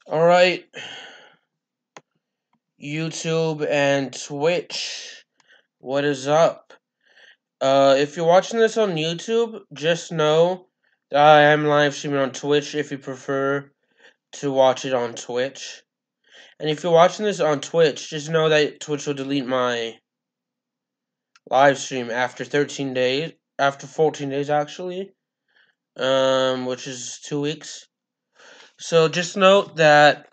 Alright, YouTube and Twitch, what is up? If you're watching this on YouTube, just know that I am live streaming on Twitch if you prefer to watch it on Twitch. And if you're watching this on Twitch, just know that Twitch will delete my live stream after 13 days, after 14 days actually, which is 2 weeks. So just note that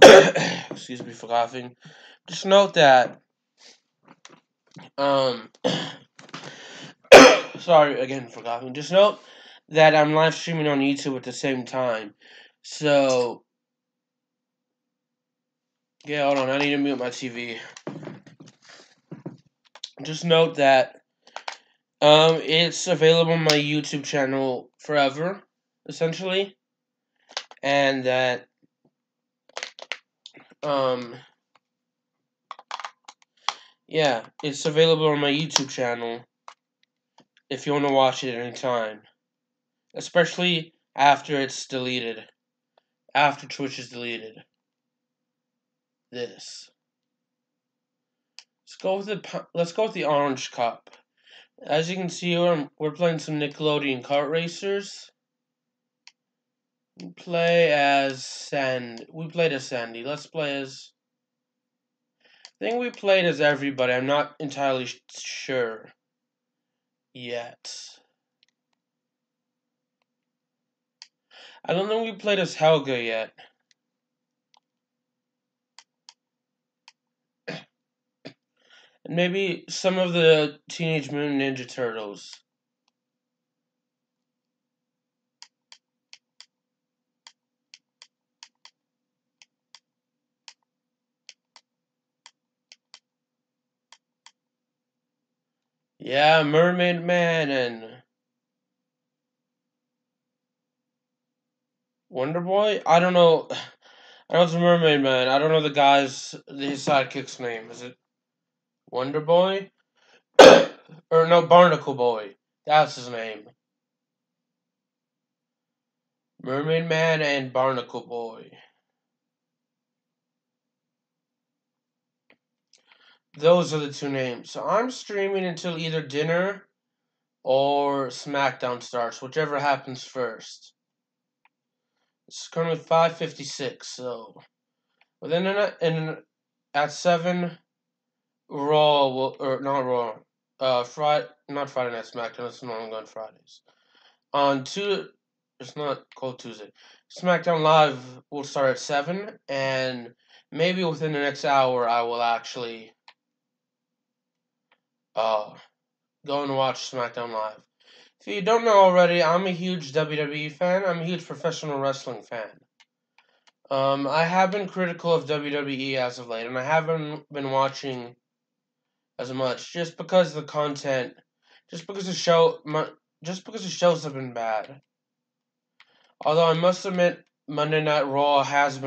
excuse me for laughing. Just note that sorry again for laughing. Just note that I'm live streaming on YouTube at the same time. So yeah, hold on, I need to mute my TV. Just note that it's available on my YouTube channel forever, essentially. And that yeah, it's available on my YouTube channel if you want to watch it at any time. Especially after it's deleted. After Twitch is deleted. Let's go with the Orange Cup. As you can see, we're playing some Nickelodeon Kart racers. We played as Sandy. Let's play as. I think we played as everybody. I'm not entirely sure yet. I don't think we played as Helga yet. And maybe some of the Teenage Mutant Ninja Turtles. Yeah, Mermaid Man and Wonder Boy? I don't know. I know it's Mermaid Man. I don't know his sidekick's name. Is it Wonder Boy? Or no, Barnacle Boy. That's his name. Mermaid Man and Barnacle Boy. Those are the two names. So I'm streaming until either dinner or SmackDown starts, whichever happens first. It's currently 5:56, so within at 7, Raw will, or not Raw, not Friday Night SmackDown. It's no longer on Fridays. It's not called Tuesday. SmackDown Live will start at 7, and maybe within the next hour I will actually go and watch SmackDown Live. If you don't know already, I'm a huge WWE fan. I'm a huge professional wrestling fan. I have been critical of WWE as of late, and I haven't been watching as much just because the content, just because the shows have been bad. Although I must admit, Monday Night Raw has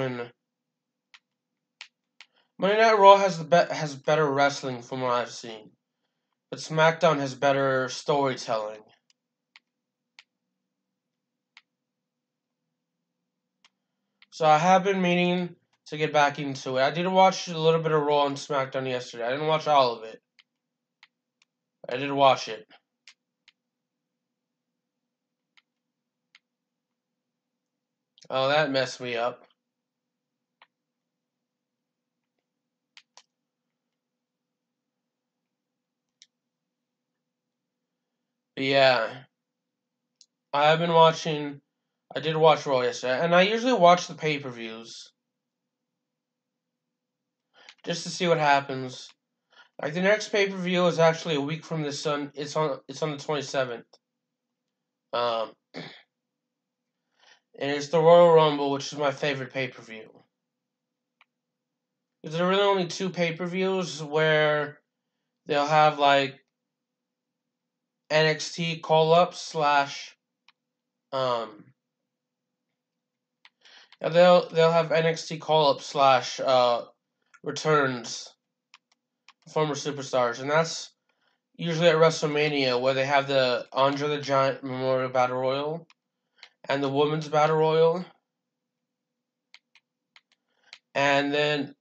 better wrestling from what I've seen, but SmackDown has better storytelling. So I have been meaning to get back into it. I did watch a little bit of Raw and SmackDown yesterday. I didn't watch all of it. I did watch it. Oh, that messed me up. But yeah, I did watch Raw yesterday, and I usually watch the pay-per-views just to see what happens. Like the next pay-per-view is actually a week from this Sun. It's on the 27th. And it's the Royal Rumble, which is my favorite pay-per-view. There are really only two pay-per-views where they'll have like NXT call-up slash they'll have NXT call-up slash returns former superstars, and that's usually at WrestleMania where they have the Andre the Giant Memorial Battle Royal, and the Women's Battle Royal. And then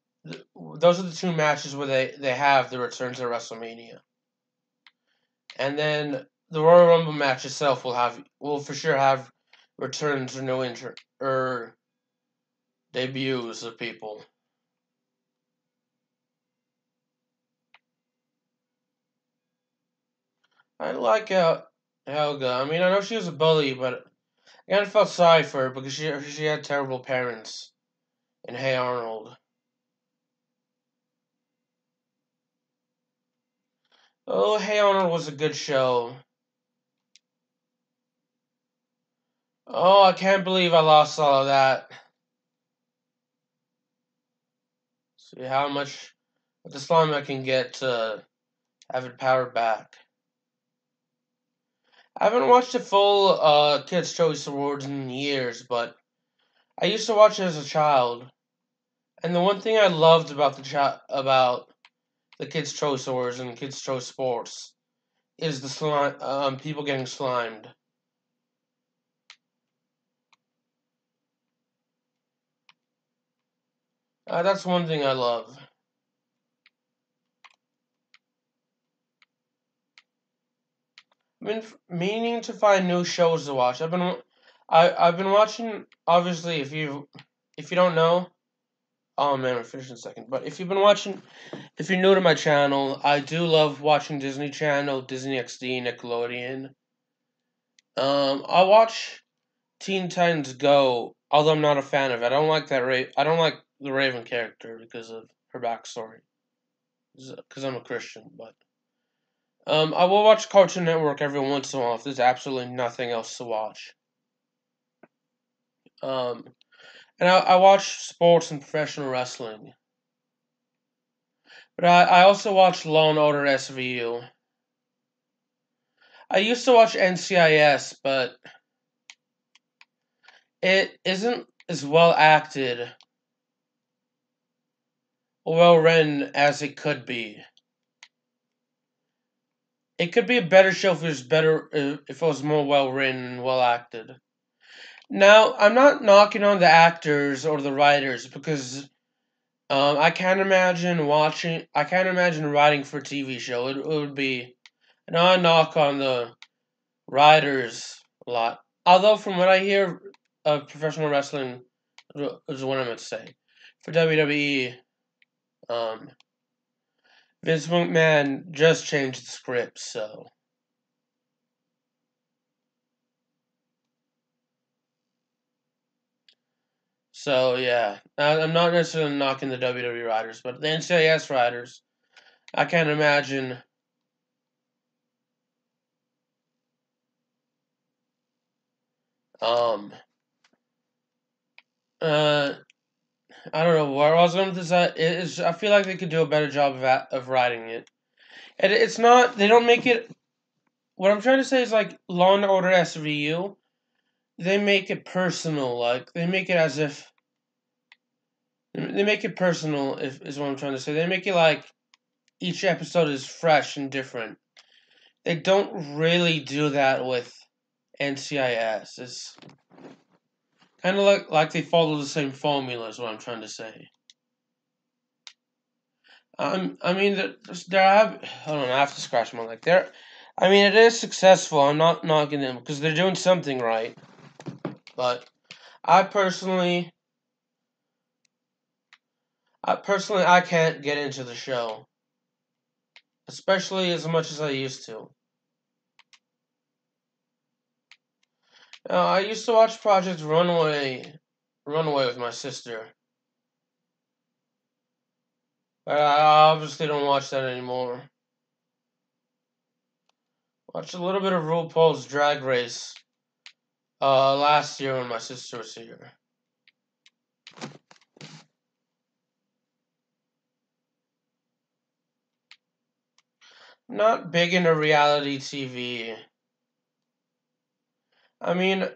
those are the two matches where they have the return to WrestleMania. And then the Royal Rumble match itself will for sure have returns or no debuts of people. I like Helga. I mean, I know she was a bully, but I kind of felt sorry for her because she had terrible parents in Hey Arnold. Oh, Hey Arnold was a good show. Oh, I can't believe I lost all of that. See how much of the slime I can get to have it powered back. I haven't watched the full Kids' Choice Awards in years, but I used to watch it as a child. And the one thing I loved about about the Kids' Choice Awards and Kids' Choice Sports is the slime, people getting slimed. That's one thing I love. I've been meaning to find new shows to watch. I've been watching. Obviously, if you don't know, oh man, we're finishing in a second. But if you've been watching, if you're new to my channel, I do love watching Disney Channel, Disney XD, Nickelodeon. I watch Teen Titans Go, although I'm not a fan of it. I don't like I don't like the Raven character because of her backstory. Because I'm a Christian, but I will watch Cartoon Network every once in a while if there's absolutely nothing else to watch. Um, and I watch sports and professional wrestling. But I also watch Law and Order SVU. I used to watch NCIS, but it isn't as well acted or well written as it could be. It could be a better show if if it was more well written and well acted. Now, I'm not knocking on the actors or the writers because I can't imagine writing for a TV show. It would be not a knock on the writers a lot. Although from what I hear of professional wrestling is what I meant to say. For WWE, um, Vince McMahon just changed the script, so yeah. I'm not necessarily knocking the WWE writers, but the NCIS writers, I can't imagine. Um, uh, I don't know where I was going with this. I feel like they could do a better job of writing it. And it's not. They don't make it. What I'm trying to say is like Law and Order SVU. They make it personal. Like they make it as if they make it personal. If is what I'm trying to say. They make it like each episode is fresh and different. They don't really do that with NCIS. It's kind of like they follow the same formula. Is what I'm trying to say. I mean, there have. Hold on, I have to scratch my leg. There, I mean, it is successful. I'm not knocking them because they're doing something right. But I personally, I can't get into the show, especially as much as I used to. I used to watch Project Runaway with my sister, but I obviously don't watch that anymore. Watched a little bit of RuPaul's Drag Race last year when my sister was here. Not big into reality TV. I mean,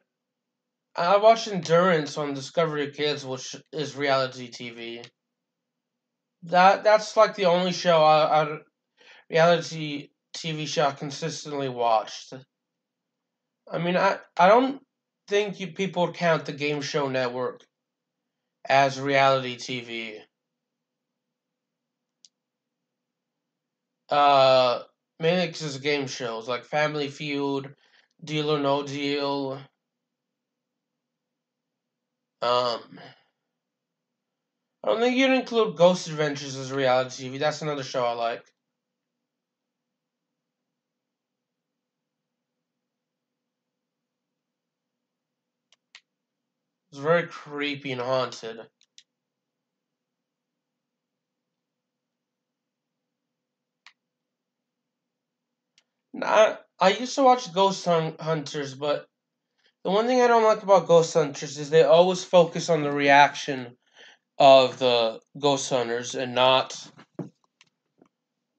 I watch Endurance on Discovery Kids, which is reality TV. That's like the only show reality TV show I consistently watched. I mean, I don't think people would count the Game Show Network as reality TV. Uh, Mainly because it's game shows like Family Feud, Deal or No Deal. Um, I don't think you'd include Ghost Adventures as reality TV. That's another show I like. It's very creepy and haunted. I used to watch Ghost Hunters, but the one thing I don't like about Ghost Hunters is they always focus on the reaction of the ghost hunters and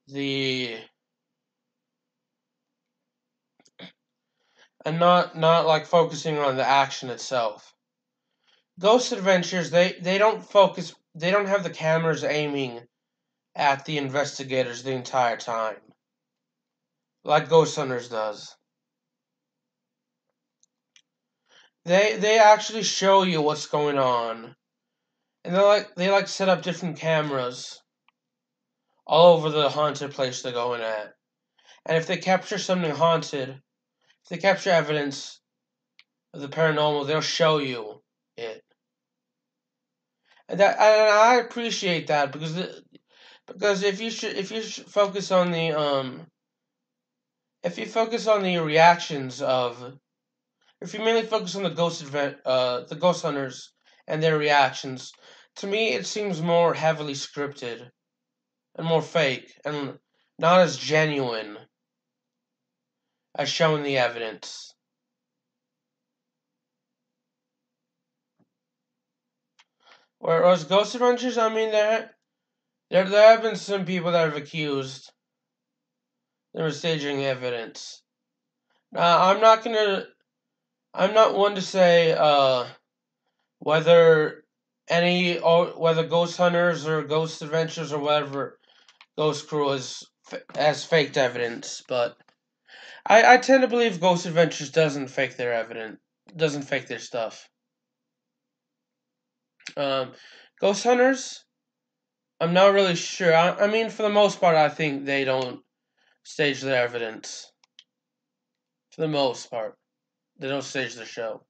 the not like focusing on the action itself. Ghost Adventures they don't have the cameras aiming at the investigators the entire time like Ghost Hunters does. They actually show you what's going on. And they set up different cameras all over the haunted place they're going at. And if they capture something haunted, if they capture evidence of the paranormal, they'll show you it. And I appreciate that because if you focus on the if you focus on the reactions of if you mainly focus on the ghost hunters and their reactions, to me it seems more heavily scripted and more fake and not as genuine as showing the evidence. Whereas Ghost Adventures, I mean, there have been some people that have accused they were staging evidence. Now, I'm not one to say whether whether Ghost Hunters or Ghost Adventures or whatever Ghost Crew has faked evidence, but I tend to believe Ghost Adventures doesn't fake their stuff. Um, Ghost Hunters, I'm not really sure. I mean, for the most part, I think they don't stage their evidence. For the most part, they don't stage the show.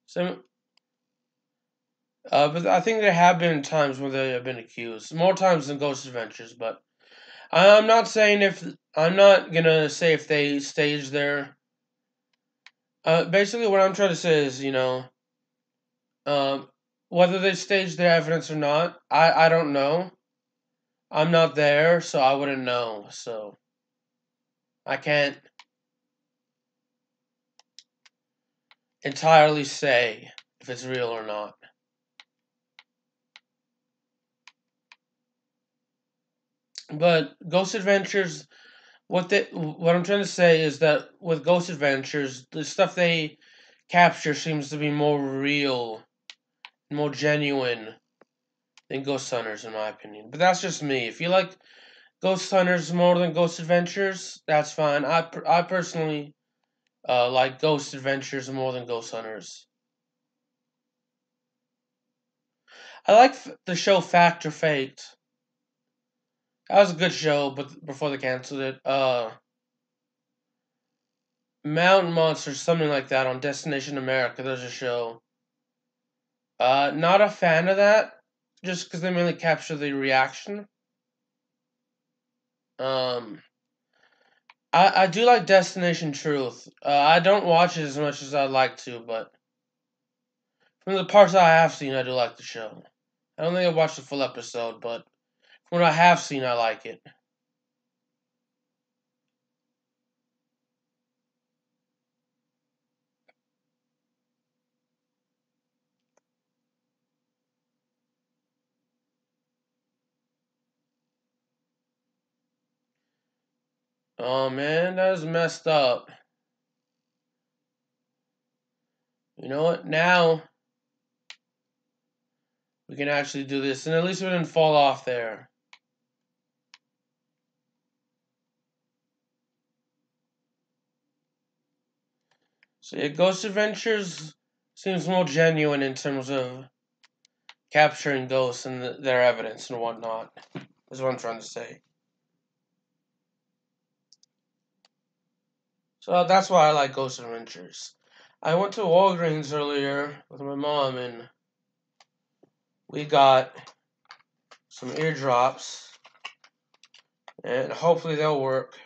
So, but I think there have been times where they have been accused, more times than Ghost Adventures. But I'm not saying if I'm not gonna say if they stage their. Basically, what I'm trying to say is, um, whether they stage their evidence or not, I don't know. I'm not there, so I wouldn't know. So I can't entirely say if it's real or not. But Ghost Adventures, what I'm trying to say is that with Ghost Adventures, the stuff they capture seems to be more real, more genuine than Ghost Hunters, in my opinion. But that's just me. If you like Ghost Hunters more than Ghost Adventures, that's fine. I personally like Ghost Adventures more than Ghost Hunters. I like the show Fact or Faked. That was a good show, but before they canceled it, Mountain Monsters, something like that, on Destination America. There's a show. Not a fan of that, just because they mainly capture the reaction. Um, I do like Destination Truth. I don't watch it as much as I'd like to, but from the parts I have seen, I do like the show. I don't think I watched the full episode, but from what I have seen, I like it. Oh man, that was messed up. You know what? Now we can actually do this, and at least we didn't fall off there. So yeah, Ghost Adventures seems more genuine in terms of capturing ghosts and their evidence and whatnot, is what I'm trying to say. So that's why I like Ghost Adventures. I went to Walgreens earlier with my mom and we got some eardrops and hopefully they'll work.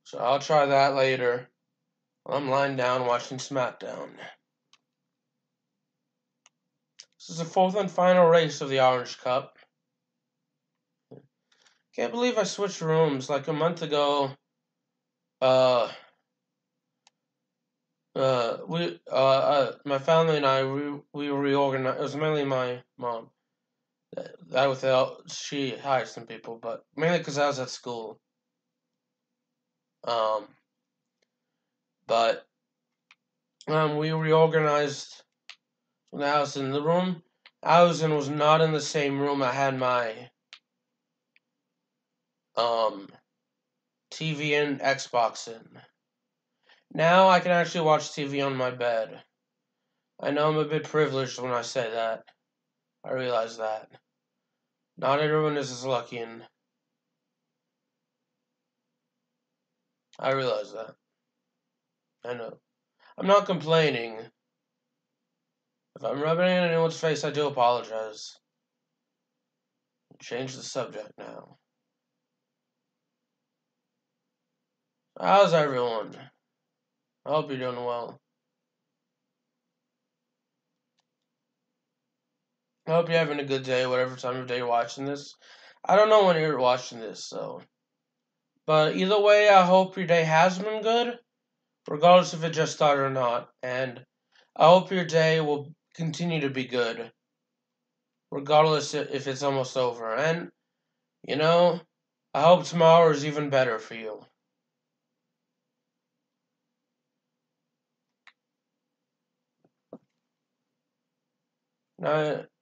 So I'll try that later. I'm lying down watching SmackDown. This is the fourth and final race of the Orange Cup. Can't believe I switched rooms. Like a month ago, uh, my family and I, we reorganized. It was mainly my mom. That without she hired some people, but mainly because I was at school. Um, but we reorganized the house in the room. I was in was not in the same room I had my TV and Xbox in. Now I can actually watch TV on my bed. I know I'm a bit privileged when I say that. I realize that. Not everyone is as lucky, and I realize that. I know. I'm not complaining. If I'm rubbing it in anyone's face, I do apologize. Change the subject now. How's everyone? I hope you're doing well. I hope you're having a good day, whatever time of day you're watching this. I don't know when you're watching this, so. But either way, I hope your day has been good, regardless if it just started or not. And I hope your day will continue to be good, regardless if it's almost over. And, you know, I hope tomorrow is even better for you.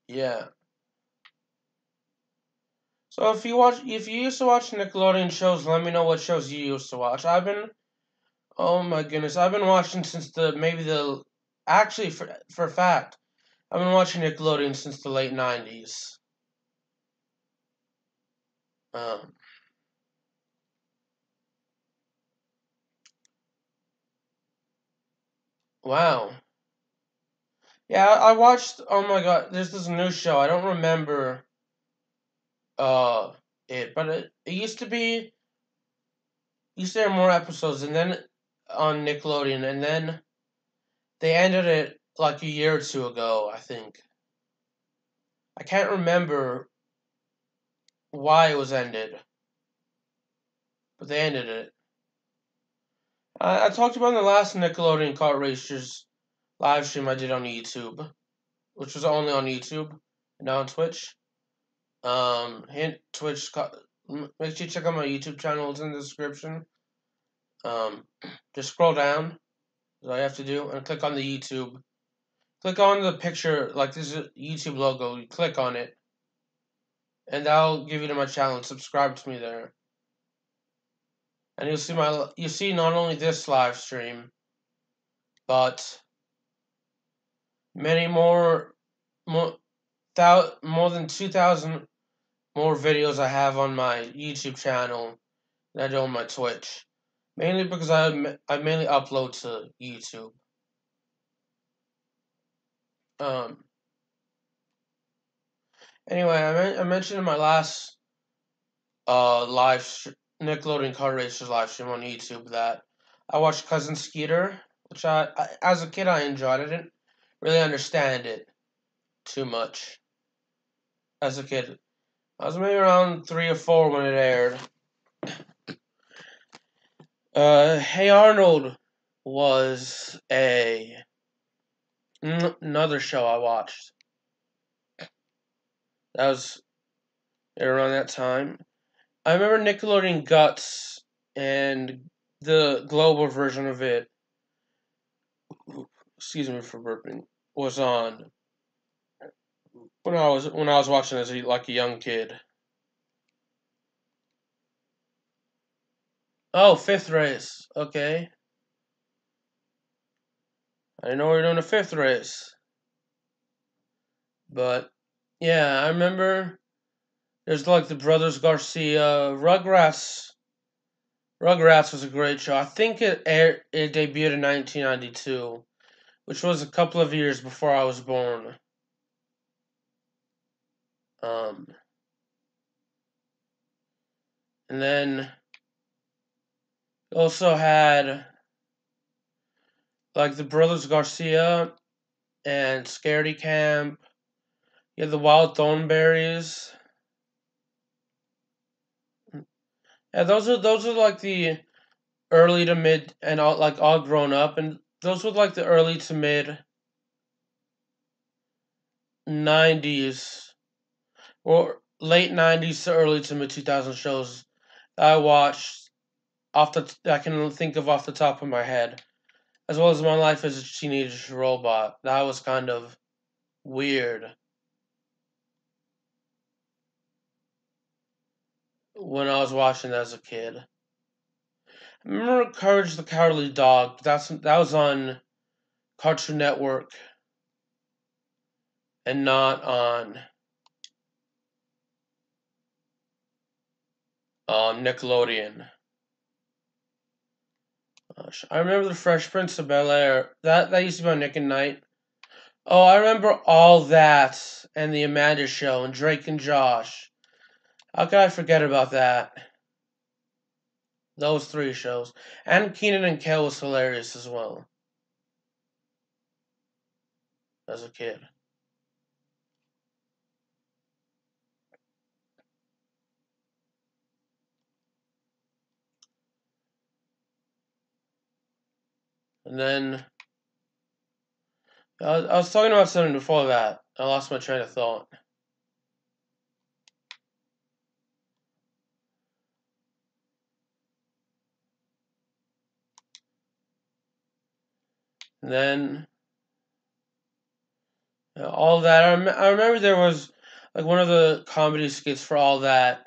Yeah. So if you used to watch Nickelodeon shows, let me know what shows you used to watch. Oh my goodness, I've been watching since actually for a fact, I've been watching Nickelodeon since the late '90s. Um, wow. Yeah, I watched. Oh my god, there's this new show. I don't remember uh but it used to have more episodes, and then on Nickelodeon, and then they ended it like a year or two ago, I think. I can't remember why it was ended, but they ended it. I talked about in the last Nickelodeon Kart Racers live stream I did on YouTube, which was only on YouTube and not on Twitch. Hint Twitch. Make sure you check out my YouTube channel. It's in the description. Um, just scroll down. That's all you have to do, and click on the YouTube. Click on the picture, like this is a YouTube logo. You click on it, and that'll give you to my channel. And subscribe to me there, and you see not only this live stream, but many more, more than 2,000 more videos I have on my YouTube channel than I do on my Twitch. Mainly because I mainly upload to YouTube. Um. Anyway, I mentioned in my last Nickelodeon Kart Racers live stream on YouTube that I watched Cousin Skeeter, which as a kid I enjoyed. I didn't really understand it too much as a kid. I was maybe around 3 or 4 when it aired. Hey Arnold was another show I watched. That was around that time. I remember Nickelodeon Guts and the global version of it. Excuse me for burping. Was on. when I was watching as like a young kid. Oh, fifth race. Okay, I didn't know we were doing a fifth race, but yeah, I remember. There's like the Brothers Garcia, Rugrats. Rugrats was a great show. I think it debuted in 1992, which was a couple of years before I was born. Um, and then also had like the Brothers Garcia and Scaredy Camp. You had the Wild Thornberries. Yeah, those are like the early to mid and all grown up, and those were like the early to mid '90s or late '90s to early to mid 2000 shows that I watched I can think of off the top of my head, as well as My Life as a Teenage Robot. That was kind of weird when I was watching that as a kid. I remember Courage the Cowardly Dog. That was on Cartoon Network and not on Nickelodeon. I remember the Fresh Prince of Bel Air. That used to be on Nick and Night. Oh, I remember all that and the Amanda Show and Drake and Josh. How could I forget about that? Those three shows. And Keenan and Kel was hilarious as well as a kid. And then I was talking about something before that. I lost my train of thought. And then all that. I remember there was like one of the comedy skits for all that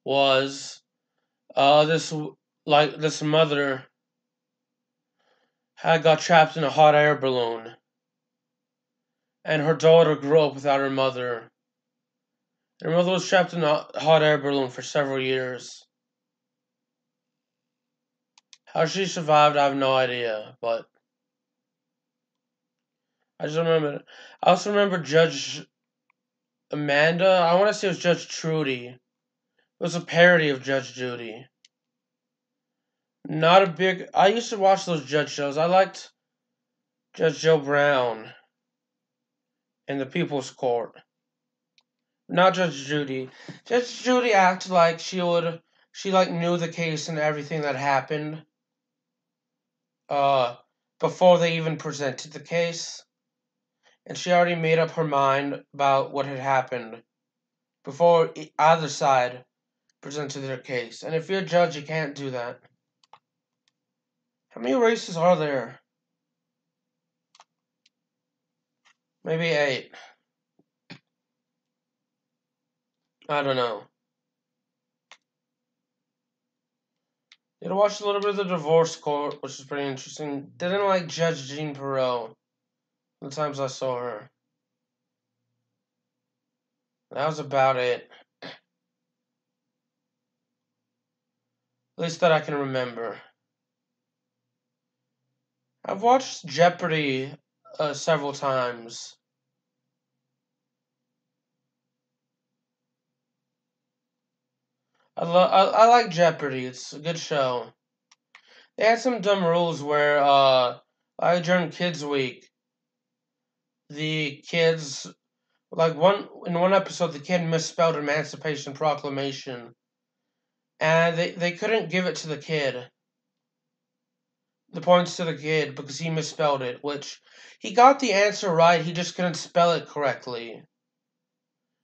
was this mother had got trapped in a hot air balloon, and her daughter grew up without her mother. Her mother was trapped in a hot air balloon for several years. How she survived, I have no idea, but I just remember. I also remember Judge Amanda. I want to say it was Judge Trudy. It was a parody of Judge Judy. Not a big. I used to watch those judge shows. I liked Judge Joe Brown in the People's Court. Not Judge Judy. Judge Judy acted like she like knew the case and everything that happened. Uh, before they even presented the case, and she already made up her mind about what had happened before either side presented their case. And if you're a judge, you can't do that. How many races are there? Maybe 8. I don't know. Did watch a little bit of the divorce court, which is pretty interesting. Didn't like Judge Jean Perot. The times I saw her. That was about it. At least that I can remember. I've watched Jeopardy several times. I like Jeopardy. It's a good show. They had some dumb rules where like during Kids Week, the kids like one episode the kid misspelled Emancipation Proclamation, and they couldn't give it to the kid. The points to the kid because he misspelled it, which he got the answer right, he just couldn't spell it correctly,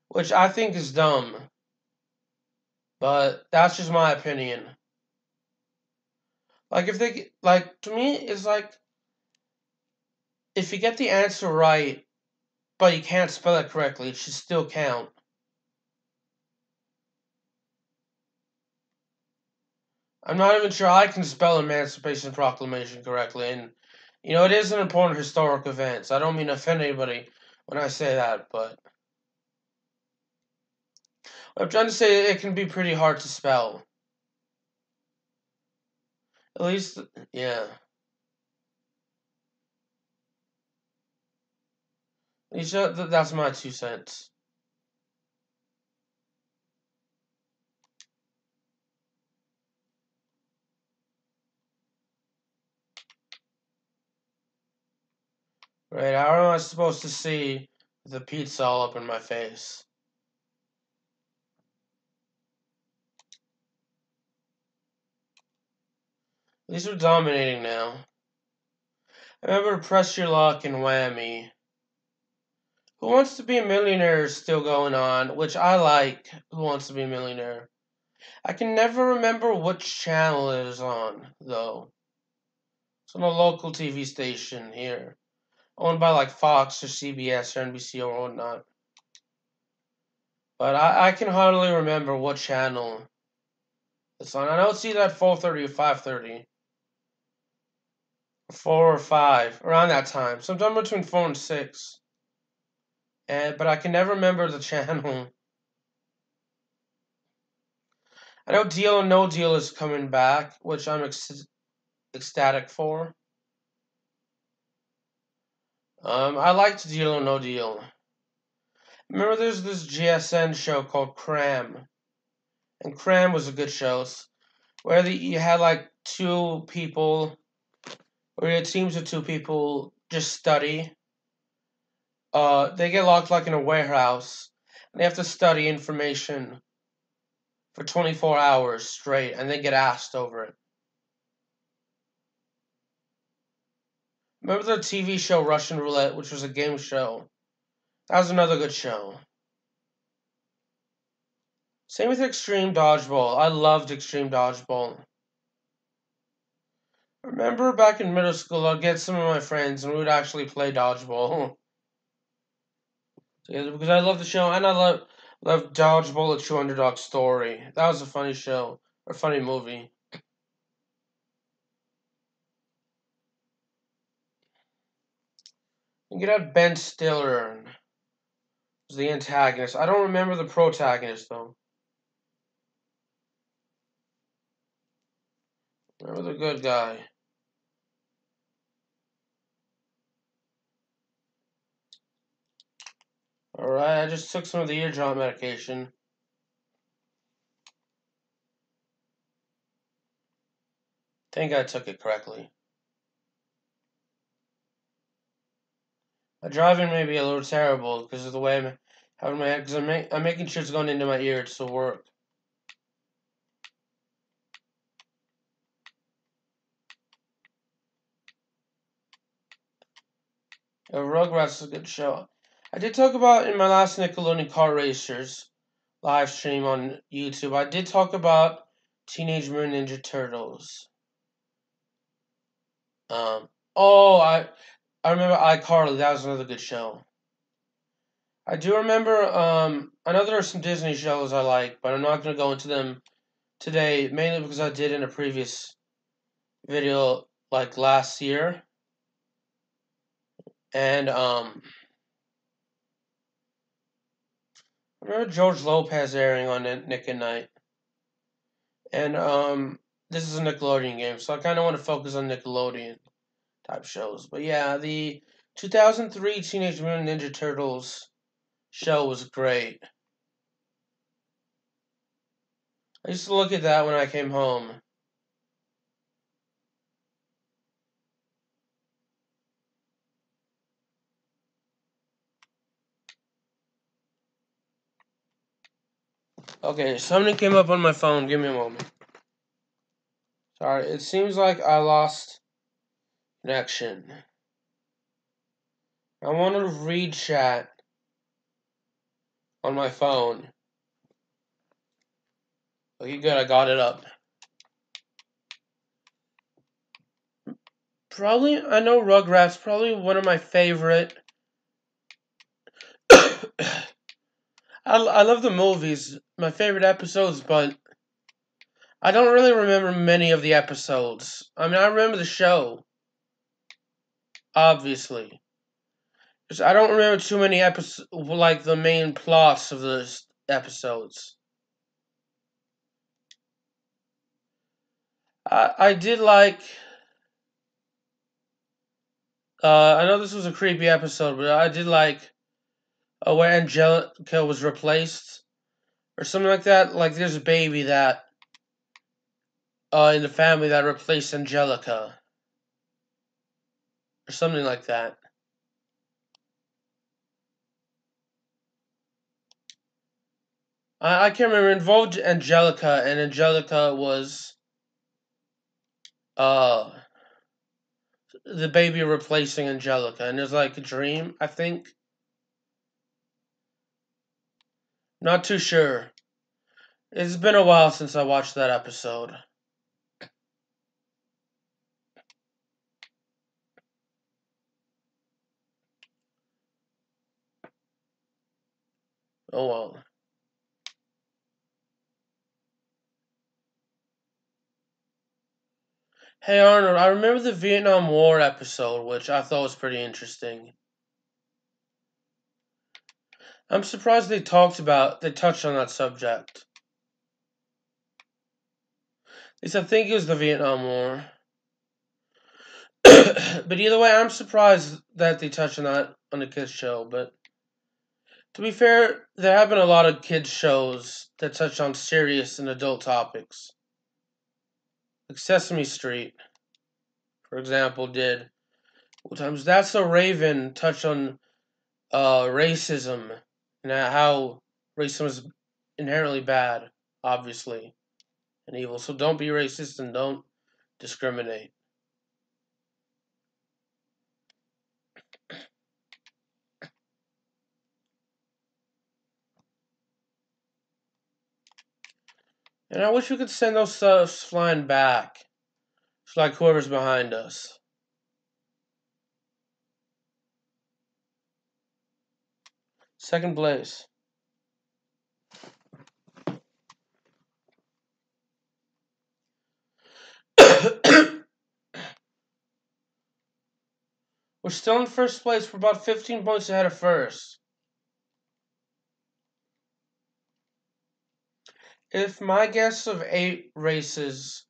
which I think is dumb. But that's just my opinion. Like if they like to me, it's like if you get the answer right, but you can't spell it correctly. It should still count. I'm not even sure I can spell Emancipation Proclamation correctly, and it is an important historic event, so I don't mean to offend anybody when I say that, but I'm trying to say it can be pretty hard to spell. At least, yeah. At least that's my 2 cents. Right, how am I supposed to see the pizza all up in my face? These are dominating now. I remember Press Your Luck and Whammy. Who Wants to Be a Millionaire is still going on, which I like. Who Wants to Be a Millionaire? I can never remember which channel it is on, though. It's on a local TV station here, owned by like Fox or CBS or NBC or whatnot. But I can hardly remember what channel it's on. I know it's either at 4:30 or 5:30. 4 or 5, around that time. Sometime between 4 and 6. But I can never remember the channel. I know Deal or No Deal is coming back, which I'm ecstatic for. I liked Deal or No Deal. Remember there's this GSN show called Cram. And Cram was a good show. Where you had like two people, or you had teams of two people just study. They get locked like in a warehouse. And they have to study information for 24 hours straight, and then get asked over it. Remember the TV show Russian Roulette, which was a game show? That was another good show. Same with Extreme Dodgeball. I loved Extreme Dodgeball. I remember back in middle school, I'd get some of my friends and we would actually play dodgeball together because I loved the show and I loved Dodgeball: A True Underdog Story. That was a funny show or funny movie. You could have Ben Stiller as the antagonist. I don't remember the protagonist though. I remember the good guy. Alright, I just took some of the eardrum medication. Think I took it correctly. My driving may be a little terrible because of the way I'm having my head, because I'm making sure it's going into my ear to work. Rugrats is a good show. I did talk about in my last Nickelodeon Kart Racers live stream on YouTube. I did talk about Teenage Mutant Ninja Turtles. Oh, I remember iCarly. That was another good show. I do remember. I know there are some Disney shows I like, but I'm not going to go into them today, mainly because I did in a previous video like last year. And I remember George Lopez airing on Nick at Night. And this is a Nickelodeon game, so I kind of want to focus on Nickelodeon type shows. But yeah, the 2003 Teenage Mutant Ninja Turtles show was great. I used to look at that when I came home. Okay, something came up on my phone. Give me a moment. Sorry, it seems like I lost connection. I want to read chat on my phone. Okay, good, I got it up. Probably, I know Rugrats, probably one of my favorite I love the movies, my favorite episodes, but I don't really remember many of the episodes. I mean, I remember the show, obviously. Just I don't remember too many episodes, like the main plots of the episodes. I did like. I know this was a creepy episode, but I did like where Angelica was replaced or something like that. Like there's a baby that in the family that replaced Angelica or something like that. I can't remember. It involved Angelica, and Angelica was uh the baby replacing Angelica, and it was like a dream. I think. Not too sure. It's been a while since I watched that episode. Oh well. Hey Arnold, I remember the Vietnam War episode, which I thought was pretty interesting. I'm surprised they touched on that subject. At least I think it was the Vietnam War. But either way, I'm surprised that they touched on that on the kids show. But to be fair, there have been a lot of kids shows that touch on serious and adult topics. Like Sesame Street, for example, did. Times That's So Raven touched on racism and how racism is inherently bad, obviously, and evil. So don't be racist and don't discriminate. And I wish we could send those stuffs flying back. It's like whoever's behind us. Second place. We're still in first place. We're about 15 points ahead of first. If my guess of 8 races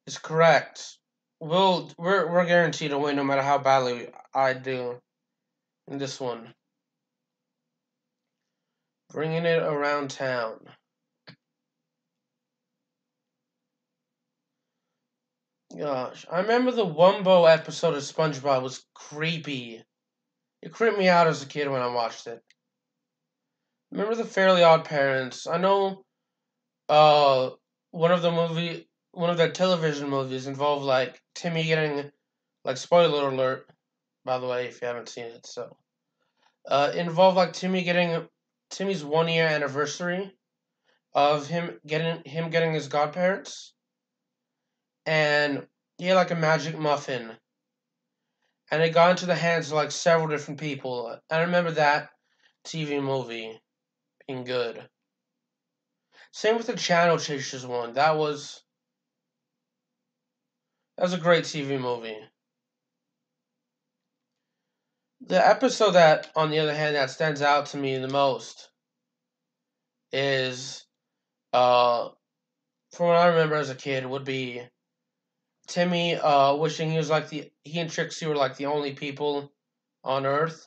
is correct, we're guaranteed to win no matter how badly I do in this one. Bringing it around town. Gosh, I remember the Wumbo episode of SpongeBob was creepy. It creeped me out as a kid when I watched it. Remember the Fairly Odd Parents? I know uh one of their television movies involved like Timmy getting like spoiler alert, by the way, if you haven't seen it, so it involved like Timmy's 1 year anniversary of him getting his godparents, and he had like a magic muffin, and it got into the hands of like several different people. I remember that TV movie being good. Same with the Channel Chasers one. That was a great TV movie. The episode that, on the other hand, that stands out to me the most is, from what I remember as a kid, would be Timmy wishing he and Trixie were like the only people on Earth,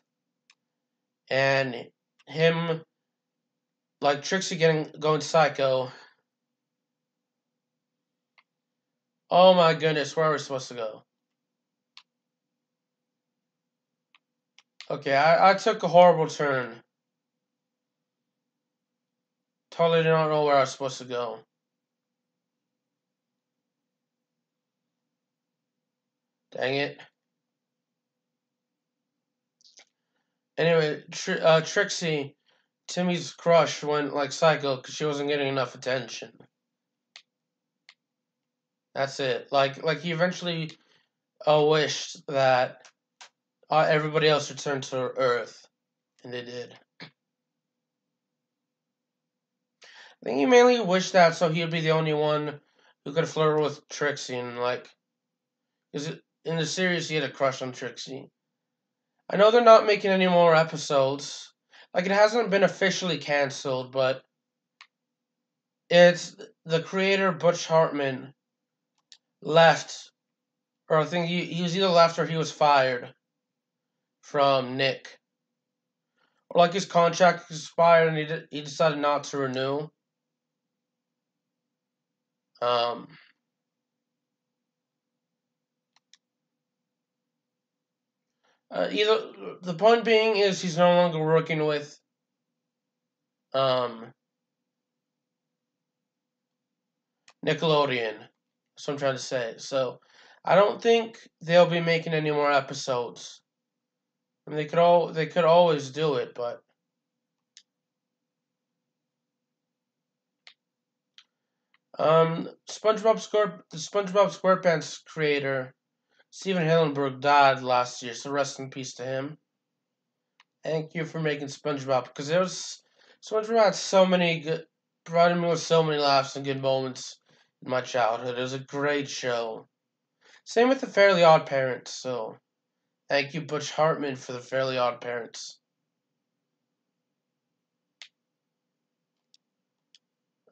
and him like Trixie going psycho. Oh my goodness, where are we supposed to go? Okay, I took a horrible turn. Totally don't know where I was supposed to go. Dang it. Anyway, Trixie, Timmy's crush, went like psycho because she wasn't getting enough attention. That's it. Like he eventually wished that everybody else returned to Earth, and they did. I think he mainly wished that so he'd be the only one who could flirt with Trixie and because in the series he had a crush on Trixie. I know they're not making any more episodes. Like it hasn't been officially canceled, but it's the creator Butch Hartman left, or I think he was either left or he was fired from Nick, or like his contract expired and he decided not to renew. Um, either the point being is he's no longer working with um Nickelodeon. That's what I'm trying to say. So I don't think they'll be making any more episodes. I mean, they could always do it, but the SpongeBob SquarePants creator Steven Hillenburg died last year, so rest in peace to him. Thank you for making SpongeBob because SpongeBob had so many good, provided me with so many laughs and good moments in my childhood. It was a great show. Same with the Fairly Odd Parents. So thank you, Butch Hartman, for the Fairly Odd Parents.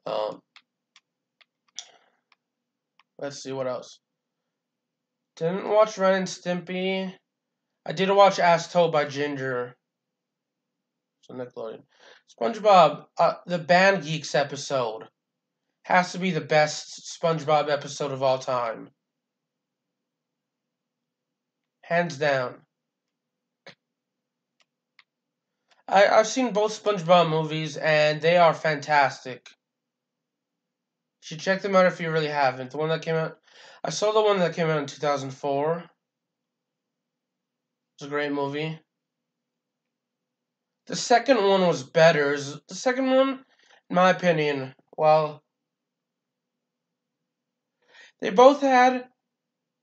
Um, let's see what else. Didn't watch Ren and Stimpy. I did watch Ass Toad by Ginger. So Nickelodeon. SpongeBob, the Band Geeks episode has to be the best SpongeBob episode of all time. Hands down. I've seen both SpongeBob movies and they are fantastic. You should check them out if you really haven't. The one that came out, I saw the one that came out in 2004. It's a great movie. The second one was better. The second one, in my opinion, well, they both had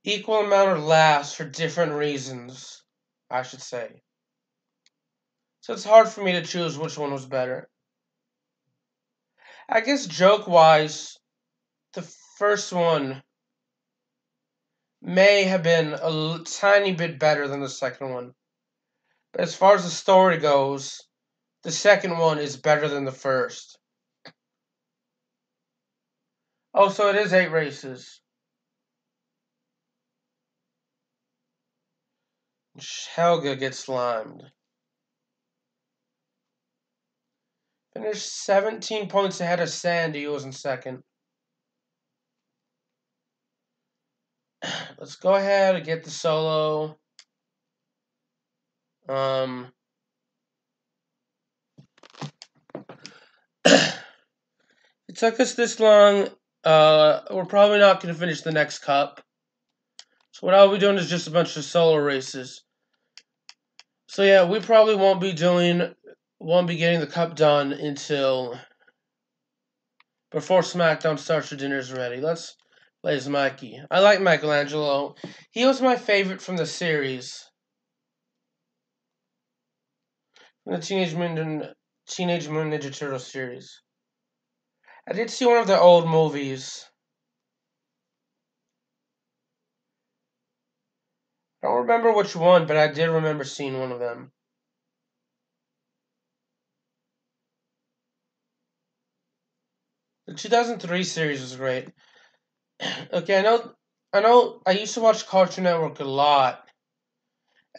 equal amount of laughs for different reasons, I should say. So it's hard for me to choose which one was better. I guess joke-wise, the first one may have been a tiny bit better than the second one. But as far as the story goes, the second one is better than the first. Oh, so it is 8 races. Helga gets slimed. Finished 17 points ahead of Sandy, who was in second. Let's go ahead and get the solo. It took us this long. We're probably not going to finish the next cup. So what I'll be doing is just a bunch of solo races. So yeah, we probably won't be getting the cup done until before SmackDown starts or dinner's ready. Let's play as Mikey. I like Michelangelo. He was my favorite from the series. From the Teenage Mutant Ninja Turtles series. I did see one of the old movies. I don't remember which one, but I did remember seeing one of them. The 2003 series was great. Okay, I used to watch Cartoon Network a lot.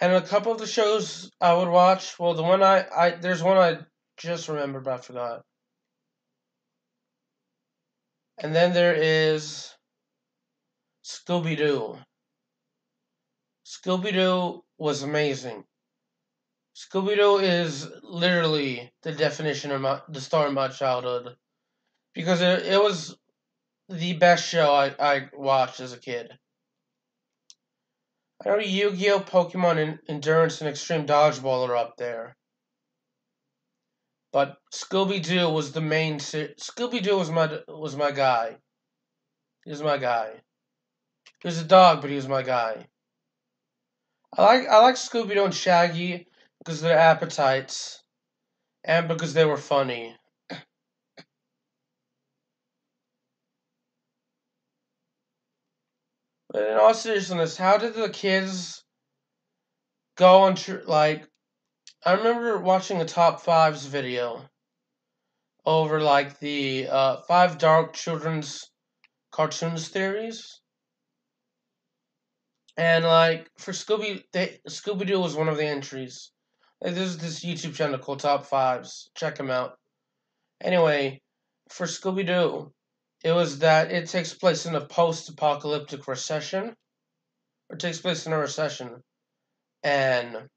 And a couple of the shows I would watch, well, the one there's one I just remembered, but I forgot. And then there is Scooby-Doo. Scooby-Doo was amazing. Scooby-Doo is literally the definition of the star of my childhood. Because it was the best show I watched as a kid. I know Yu-Gi-Oh!, Pokemon, Endurance, and Extreme Dodgeball are up there. But Scooby-Doo was the main... Scooby-Doo was my guy. He was my guy. He was a dog, but he was my guy. I like Scooby-Doo and Shaggy because of their appetites. And because they were funny. But in all seriousness, how did the kids go on? Like, I remember watching a top fives video over like the five dark children's cartoons theories, and like for Scooby Doo was one of the entries. Like, there's this YouTube channel called Top Fives. Check them out. Anyway, for Scooby Doo, it was that it takes place in a post-apocalyptic recession, or takes place in a recession, and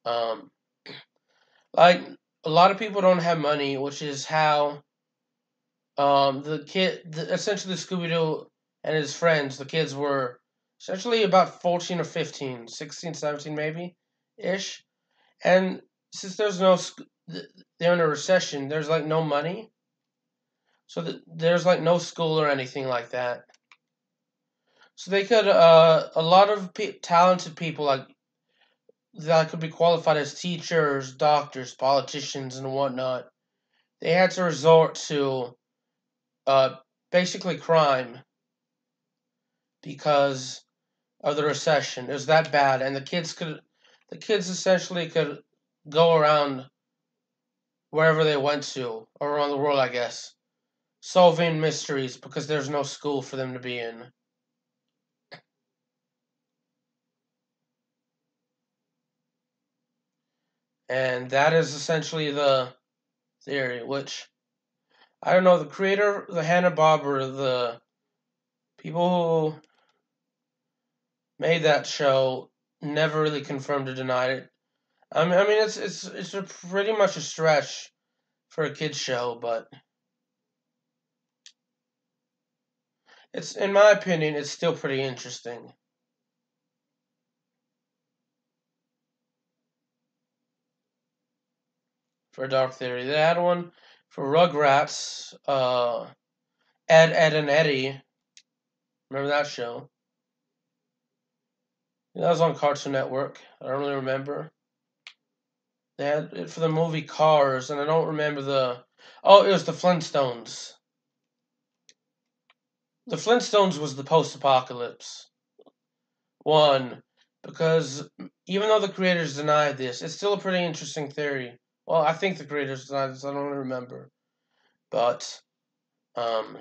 um, like a lot of people don't have money, which is how essentially Scooby Doo and his friends, the kids were essentially about 14 or 15, 16, 17 maybe ish, and since they're in a recession, there's like no money, so there's like no school or anything like that. So they could a lot of talented people like that could be qualified as teachers, doctors, politicians, and whatnot. They had to resort to uh, basically crime because of the recession. It was that bad, and the kids essentially could go around wherever they went to, or around the world, I guess, solving mysteries because there's no school for them to be in. And that is essentially the theory, which I don't know. The creator, the Hanna-Barbera, the people who made that show never really confirmed or denied it. I mean, it's pretty much a stretch for a kids show, but it's in my opinion, it's still pretty interesting for a dark theory. They had one for Rugrats, Ed and Eddie. Remember that show? That was on Cartoon Network. I don't really remember. They had it for the movie Cars, and I don't remember the. Oh, it was the Flintstones. The Flintstones was the post-apocalypse one, because even though the creators denied this, it's still a pretty interesting theory. Well, I think the creators denied this. I don't really remember, but um,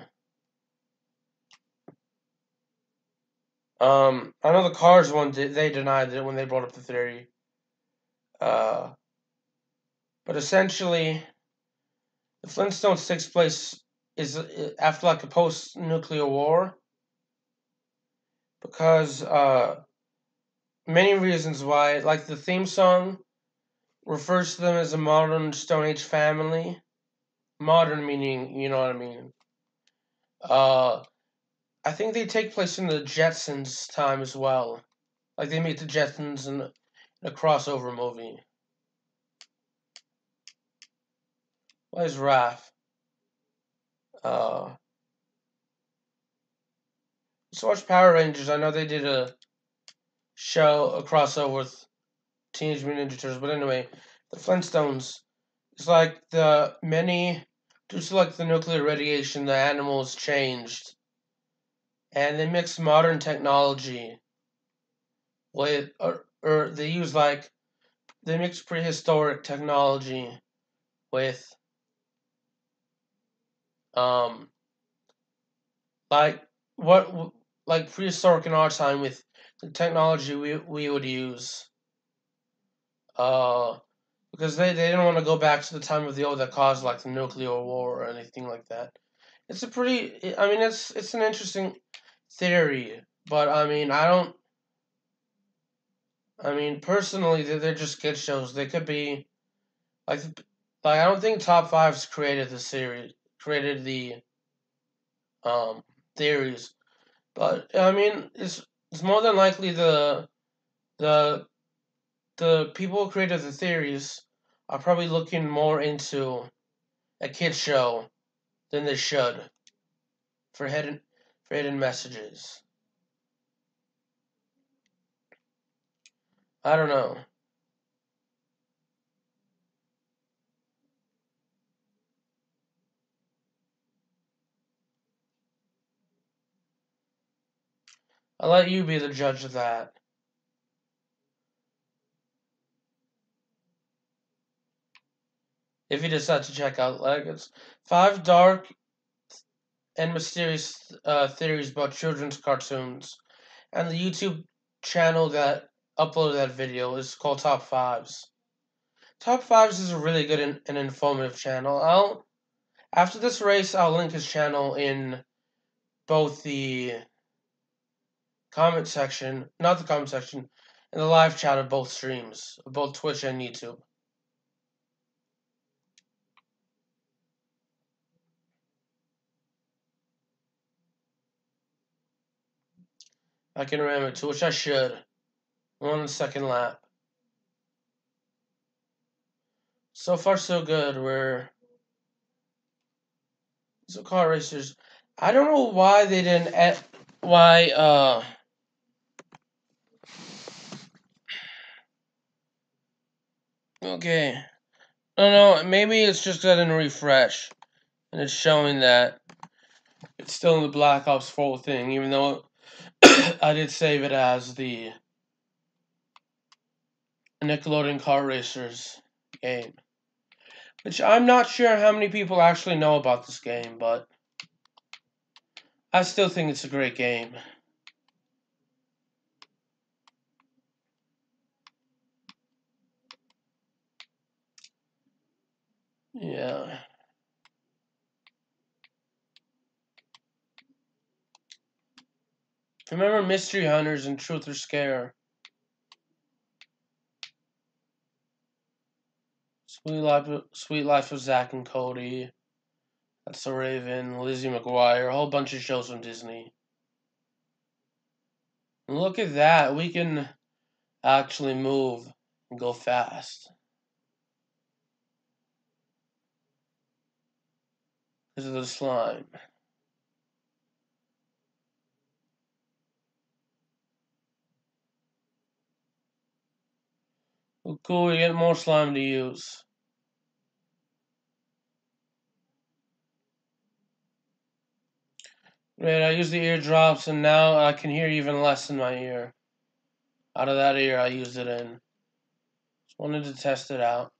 I know the Cars one. They denied it when they brought up the theory. Uh, but essentially, the Flintstones takes place is after like a post-nuclear war because many reasons why, like the theme song refers to them as a modern Stone Age family. Modern meaning, you know what I mean. Uh, I think they take place in the Jetsons time as well. Like they meet the Jetsons in a crossover movie. Where's Raph? Uh, just watch Power Rangers. I know they did a crossover with Teenage Mutant Ninja Turtles, but anyway, the Flintstones. It's like due to like the nuclear radiation, the animals changed, and they mixed modern technology with, or they use like they mix prehistoric technology with um like what like prehistoric in our time with the technology we would use uh because they didn't want to go back to the time of the old that caused like the nuclear war or anything like that. It's a pretty I mean it's an interesting theory, but I mean I mean personally they're just kid shows. They could be like I don't think Top Fives created the series, created the um theories, but I mean it's more than likely the the people who created the theories are probably looking more into a kid show than they should for hidden messages. I don't know. I'll let you be the judge of that. If you decide to check out, like, it's 5 dark and mysterious theories about children's cartoons. And the YouTube channel that uploaded that video is called Top Fives. Top Fives is a really good and informative channel. After this race, I'll link his channel in both the comment section, not the comment section, in the live chat of both streams, of both Twitch and YouTube. I can remember to which I should. I'm on the second lap. So far, so good. We're so car racers. I don't know why they didn't. Okay. I don't know. Maybe it's just got a refresh, and it's showing that it's still in the Black Ops 4 thing, even though I did save it as the Nickelodeon Kart Racers game. Which I'm not sure how many people actually know about this game, but I still think it's a great game. Yeah. Remember Mystery Hunters and Truth or Scare? Sweet Life of Zack and Cody. That's the Raven, Lizzie McGuire, a whole bunch of shows from Disney. And look at that, we can actually move and go fast. Because of the slime. Oh, cool, we get more slime to use. Great, I use the eardrops and now I can hear even less in my ear. Out of that ear I used it in. Just wanted to test it out.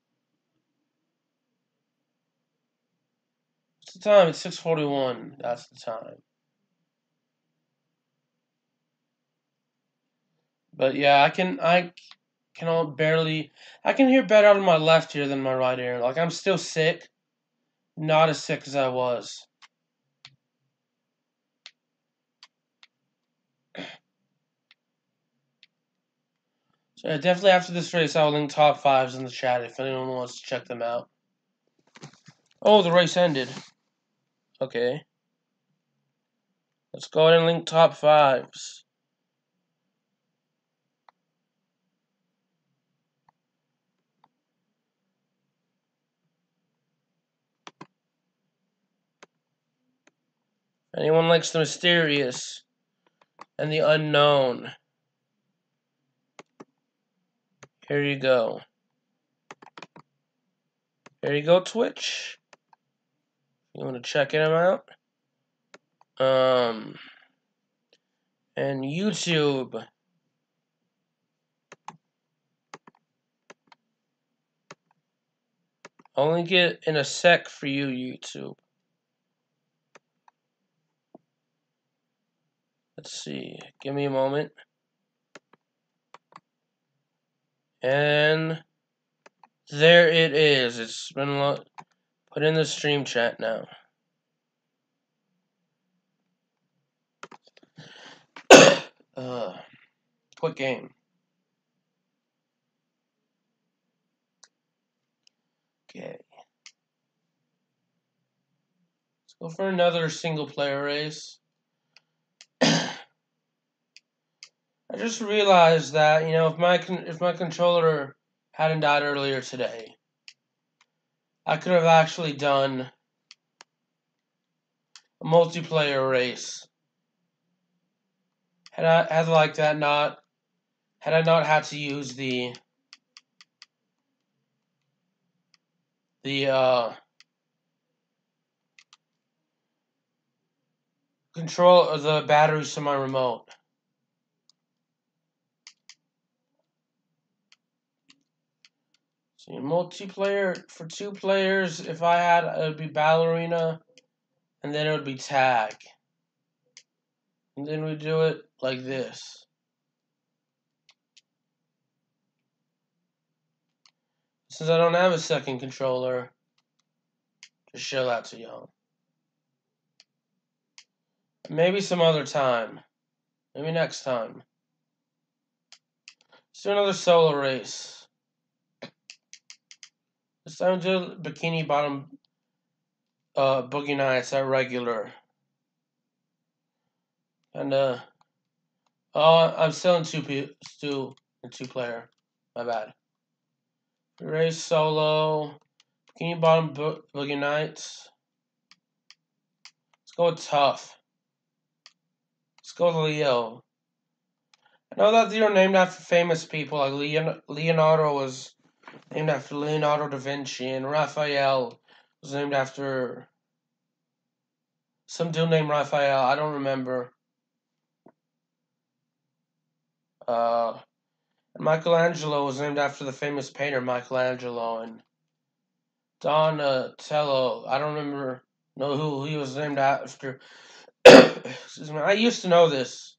What's the time? It's 6:41. That's the time. But yeah, I can barely I can hear better out of my left ear than my right ear. Like I'm still sick. Not as sick as I was. So yeah, definitely after this race, I'll link top fives in the chat if anyone wants to check them out. Oh, the race ended. Okay. Let's go ahead and link top fives. If anyone likes the mysterious and the unknown, here you go. Here you go, Twitch. You want to check him out? And YouTube. I'll link it in a sec for you, YouTube. Let's see. Give me a moment. And there it is. It's been put in the stream chat now. Quick game. Okay. Let's go for another single player race. I just realized that, you know, if my controller hadn't died earlier today, I could have actually done a multiplayer race. Had I not had to use the control of the batteries to my remote. See, multiplayer for 2 players, if I had, it would be ballerina, and then it would be tag. And then we do it like this. Since I don't have a second controller, just show that to y'all. Maybe some other time. Maybe next time. Let's do another solo race. This time do Bikini Bottom Boogie Nights at regular. And oh, I'm still in two player. My bad. Race solo. Bikini Bottom Boogie Nights. Let's go with tough. Let's go with Leo. I know that you're named after famous people, like Leonardo was named after Leonardo da Vinci, and Raphael was named after some dude named Raphael. I don't remember. And Michelangelo was named after the famous painter Michelangelo, and Donatello, I don't know who he was named after. Excuse me. I used to know this.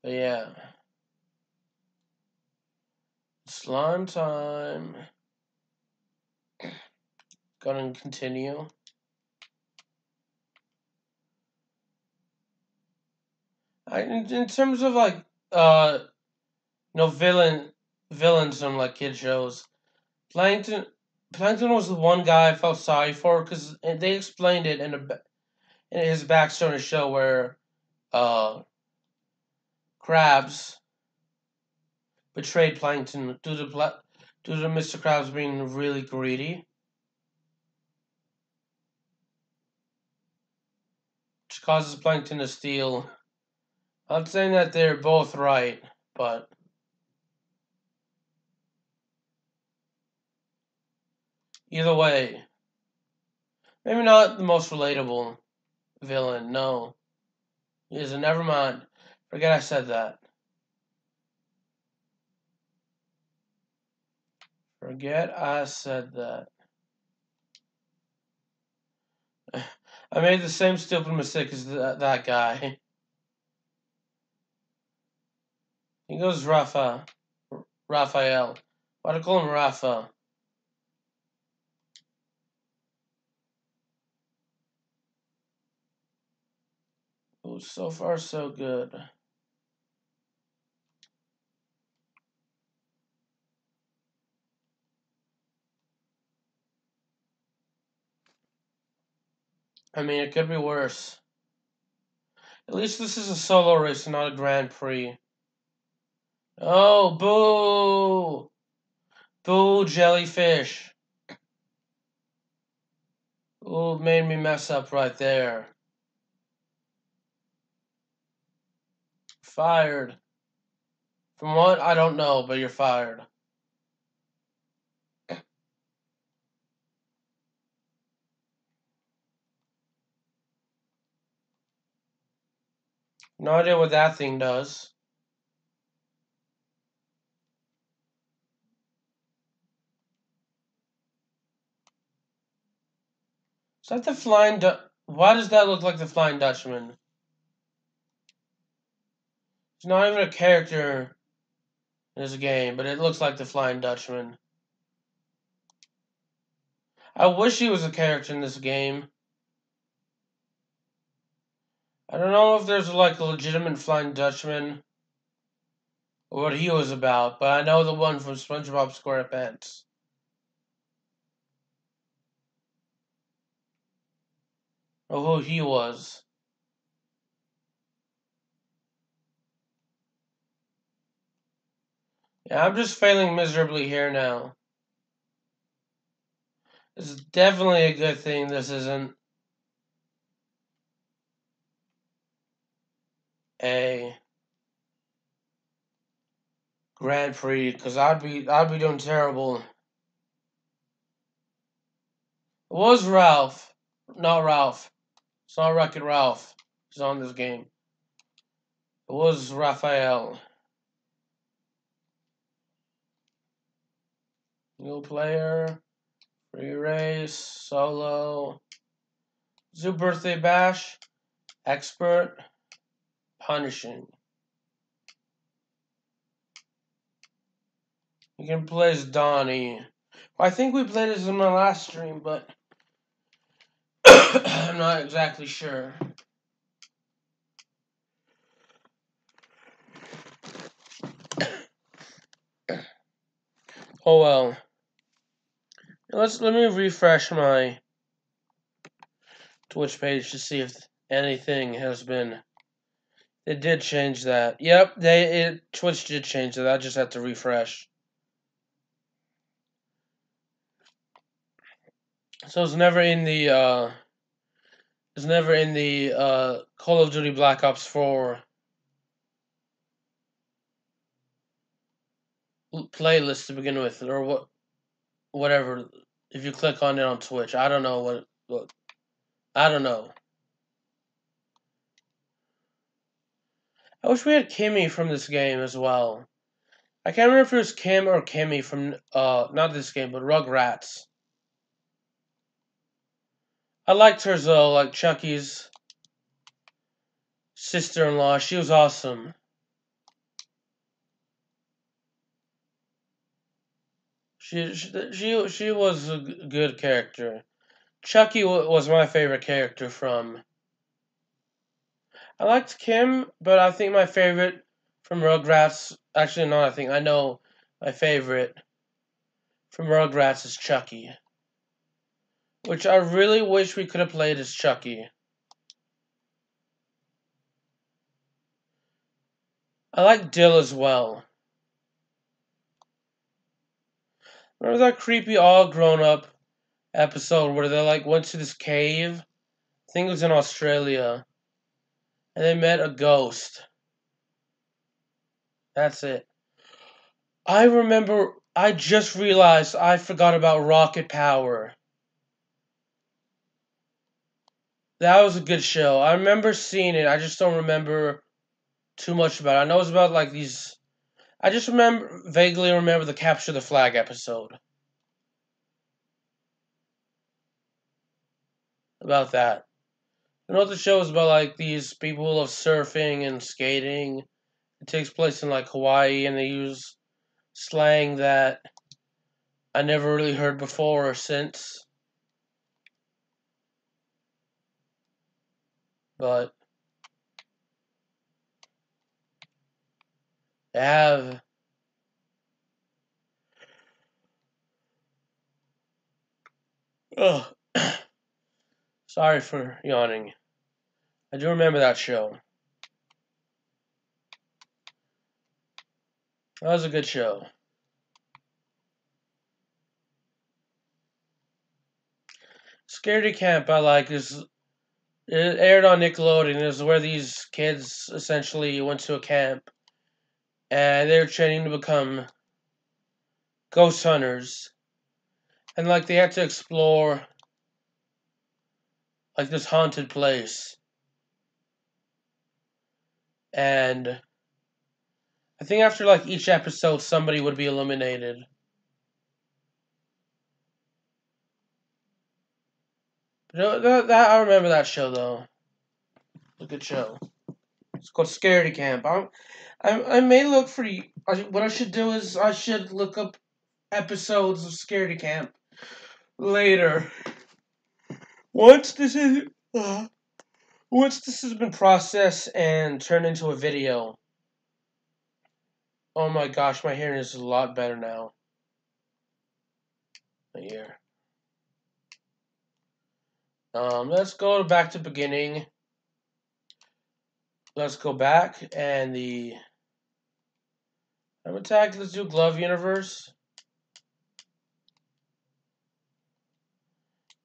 But yeah. Slime time. Gonna continue. In terms of like villains from like kid shows, Plankton was the one guy I felt sorry for because they explained it in his backstory in the show where Krabs betrayed Plankton due to Mr. Krabs being really greedy, which causes Plankton to steal. I'm not saying that they're both right, but either way, maybe not the most relatable villain. No, he isn't. Never mind. Forget I said that. Forget I said that. I made the same stupid mistake as that guy. He goes Raphael. Why do I call him Rafa? Oh, so far so good. I mean, it could be worse. At least this is a solo race and not a Grand Prix. Oh, boo! Boo, jellyfish. Ooh, made me mess up right there. Fired. From what? I don't know, but you're fired. No idea what that thing does. Is that the Flying Why does that look like the Flying Dutchman? He's not even a character in this game, but it looks like the Flying Dutchman. I wish he was a character in this game. I don't know if there's like a legitimate Flying Dutchman or what he was about, but I know the one from SpongeBob SquarePants. Or who he was. Yeah, I'm just failing miserably here now. It's definitely a good thing this isn't a Grand Prix, because I'd be doing terrible. It was Ralph, not Ralph. It's not Wreck-It Ralph. He's on this game. It was Raphael. New player, free race, solo, Zoo Birthday Bash, expert, punishing. You can play as Donnie. Well, I think we played as in my last stream, but I'm not exactly sure. Oh well. Let me refresh my Twitch page to see if anything has been. It did change that. Yep, Twitch did change that. I just had to refresh. So it's never in the Call of Duty Black Ops 4 playlist to begin with, or whatever. If you click on it on Twitch, I don't know what I don't know. I wish we had Kimmy from this game as well. I can't remember if it was Kim or Kimmy from not this game, but Rugrats. I liked her though, like Chucky's sister-in-law. She was awesome. She was a good character. Chucky was my favorite character from. I liked Kim, but I think my favorite from Rugrats. Actually, no, I know my favorite from Rugrats is Chucky, which I really wish we could have played as Chucky. I like Dill as well. Remember that creepy all grown up episode where they like went to this cave? I think it was in Australia. And they met a ghost. That's it. I just realized I forgot about Rocket Power. That was a good show. I remember seeing it. I just don't remember too much about it. I know it's about like these. I just vaguely remember the Capture the Flag episode. About that. You know, the show is about like these people who love surfing and skating. It takes place in like Hawaii, and they use slang that I never really heard before or since. But they have. Ugh. Sorry for yawning. I do remember that show. That was a good show. Scaredy Camp I like is it aired on Nickelodeon. It was where these kids essentially went to a camp and they were training to become ghost hunters. And like they had to explore like this haunted place. And I think after like each episode somebody would be eliminated. But I remember that show though. It's a good show. It's called Scaredy Camp. I may look for. What I should do is I should look up episodes of Scaredy Camp later. Once this is once this has been processed and turned into a video. Oh my gosh, my hearing is a lot better now. My ear. Let's go back to beginning. Let's go back and the Gamertag. Let's do Glove Universe.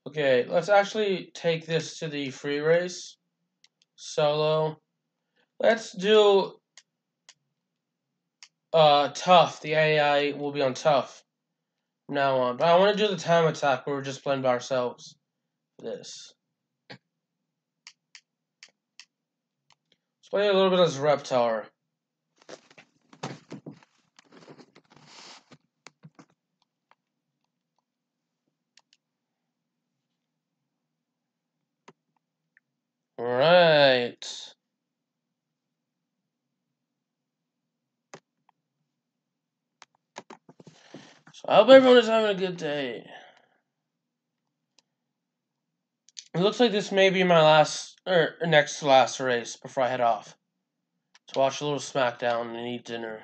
Okay, let's actually take this to the free race. Solo. Let's do tough. The AI will be on tough from now on. But I want to do the time attack where we're just playing by ourselves. This. Let's play a little bit as Reptar. Right. So I hope everyone is having a good day. It looks like this may be my last, or next to last race before I head off. To watch a little SmackDown and eat dinner.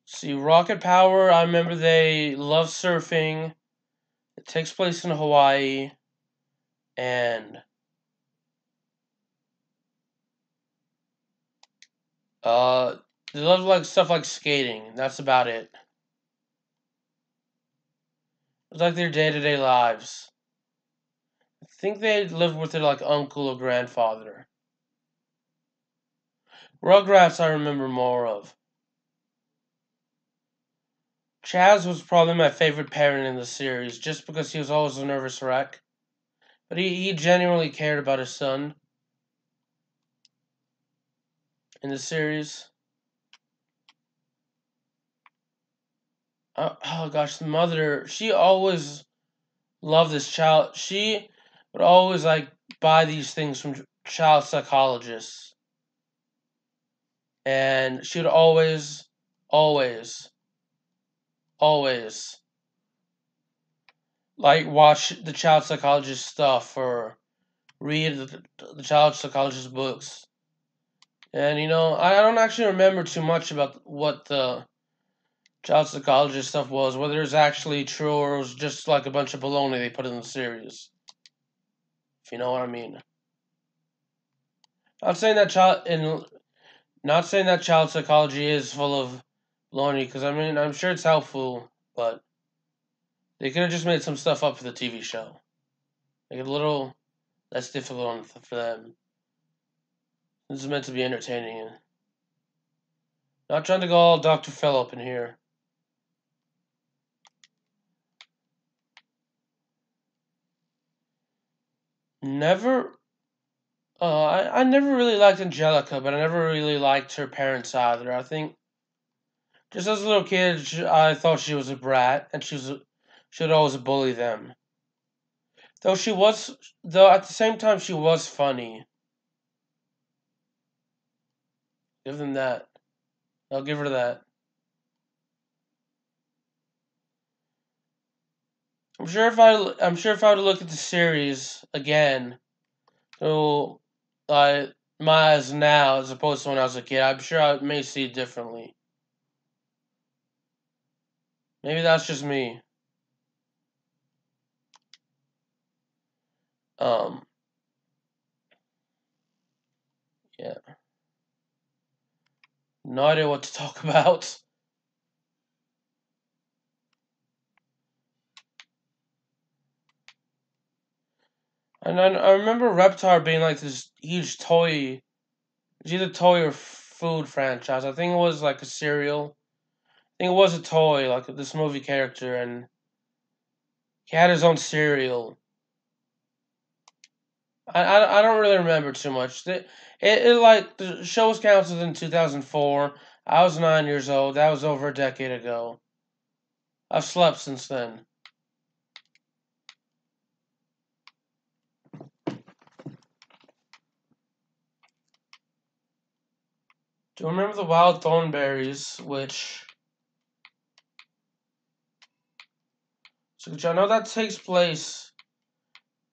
See, Rocket Power, I remember they love surfing. It takes place in Hawaii. And they love like stuff like skating. That's about it. It's like their day-to-day lives. I think they live with their like uncle or grandfather. Rugrats I remember more of. Chaz was probably my favorite parent in the series, just because he was always a nervous wreck. But he genuinely cared about his son in the series. Oh gosh, the mother, she always loved this child. She would always like buy these things from child psychologists. And she would always, always like watch the child psychologist stuff or read the child psychologist books. And you know, I don't actually remember too much about what the child psychologist stuff was, whether it's actually true or it was just like a bunch of baloney they put in the series. If you know what I mean. Not saying that not saying that child psychology is full of baloney, because I mean I'm sure it's helpful, but they could have just made some stuff up for the TV show. Make it a little less difficult for them. This is meant to be entertaining. Not trying to go all Dr. Phil in here. Never. I never really liked Angelica, but I never really liked her parents either. I think just as a little kid, I thought she was a brat, and she would always bully them. Though at the same time she was funny. Give them that. I'll give her that. I'm sure if I were to look at the series again, so my eyes now as opposed to when I was a kid, I'm sure I may see it differently. Maybe that's just me. Um, yeah. No idea what to talk about. And I remember Reptar being like this huge toy. It's either toy or food franchise. I think it was like a cereal. I think it was a toy, like this movie character, and he had his own cereal. I don't really remember too much. It like the show was canceled in 2004. I was 9 years old. That was over a decade ago. I've slept since then. Do you remember the wild thornberries, which I know that takes place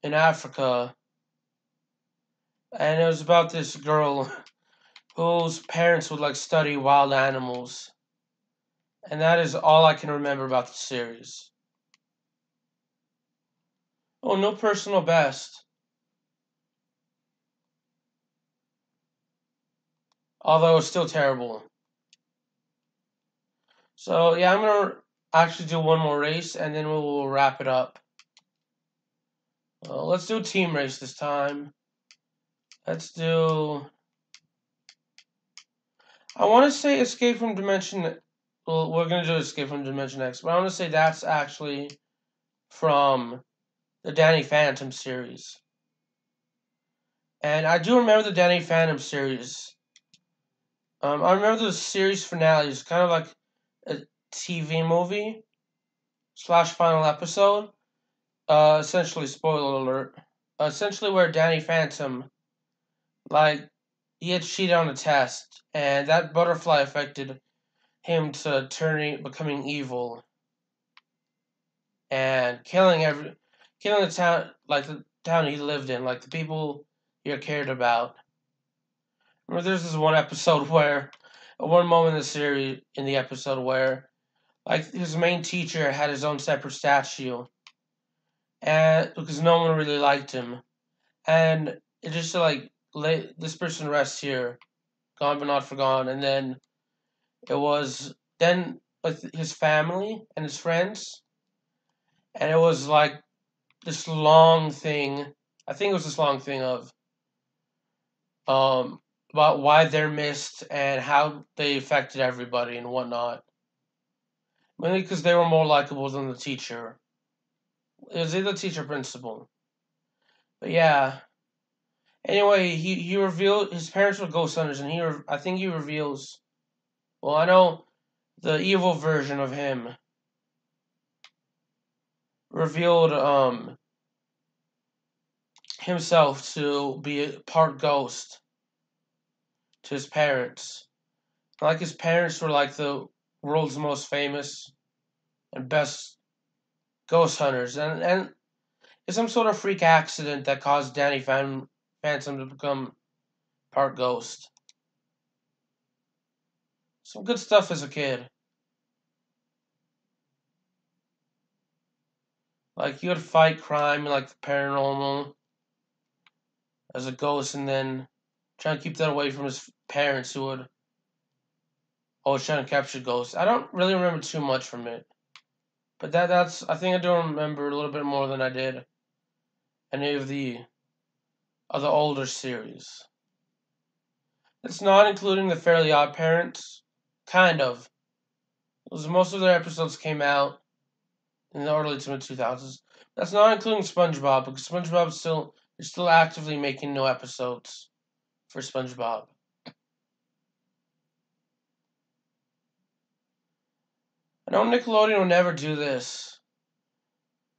in Africa, and it was about this girl whose parents would like study wild animals, and that is all I can remember about the series. Oh, no personal best. Although it's still terrible. So yeah, I'm gonna actually do one more race and then we'll wrap it up. Let's do a team race this time. Let's do. I want to say Escape from Dimension. Well, we're gonna do Escape from Dimension X, but I want to say that's actually from the Danny Phantom series. And I do remember the Danny Phantom series. I remember the series finale is kind of like a TV movie slash final episode. Essentially, spoiler alert. Essentially, where Danny Phantom, like, he had cheated on a test, and that butterfly affected him to becoming evil, and killing the town, like the town he lived in, like the people he cared about. Remember, there's this one episode where, one moment in the episode where, like, his main teacher had his own separate statue, and because no one really liked him, and it just like this person rests here, gone but not forgotten, and then it was then with his family and his friends, and it was like this long thing. I think it was this long thing of um about why they're missed and how they affected everybody and whatnot. Mainly because they were more likable than the teacher. It was either teacher or principal. But yeah. Anyway, he revealed his parents were ghost hunters, and I think he reveals. Well, I know the evil version of him revealed himself to be a part ghost to his parents. Like his parents were like the world's most famous and best ghost hunters, and it's some sort of freak accident that caused Phantom to become part ghost. Some good stuff as a kid. Like you would fight crime, like the paranormal, as a ghost, and then try and keep that away from his parents, who would always try to capture ghosts. I don't really remember too much from it, but that's I think I do remember a little bit more than I did any of the other older series. It's not including the Fairly Odd Parents, kind of. Because most of their episodes came out in the early to mid 2000s. That's not including SpongeBob, because SpongeBob is still actively making new episodes for SpongeBob. I know Nickelodeon will never do this.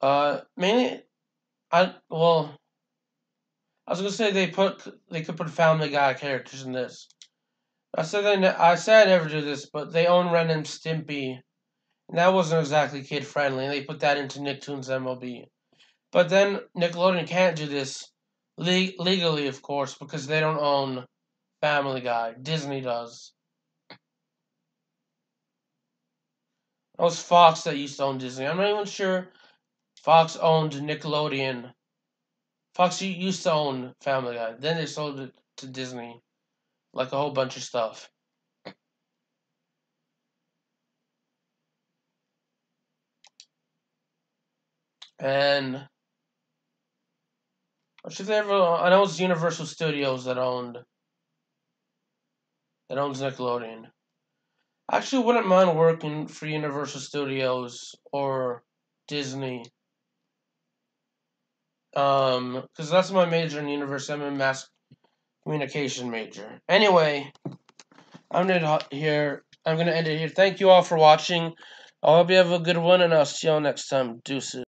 Mainly, I was gonna say they could put Family Guy characters in this. I said I never do this, but they own Ren and Stimpy, and that wasn't exactly kid friendly. And they put that into Nicktoons MLB. But then Nickelodeon can't do this legally, of course, because they don't own Family Guy. Disney does. It was Fox that used to own Disney. I'm not even sure Fox owned Nickelodeon. Fox used to own Family Guy. Then they sold it to Disney. Like a whole bunch of stuff. And I know it's Universal Studios that owns Nickelodeon. I actually wouldn't mind working for Universal Studios or Disney. Because that's my major in university. I'm a mass communication major. Anyway, I'm gonna end it here. Thank you all for watching. I hope you have a good one, and I'll see you all next time. Deuces.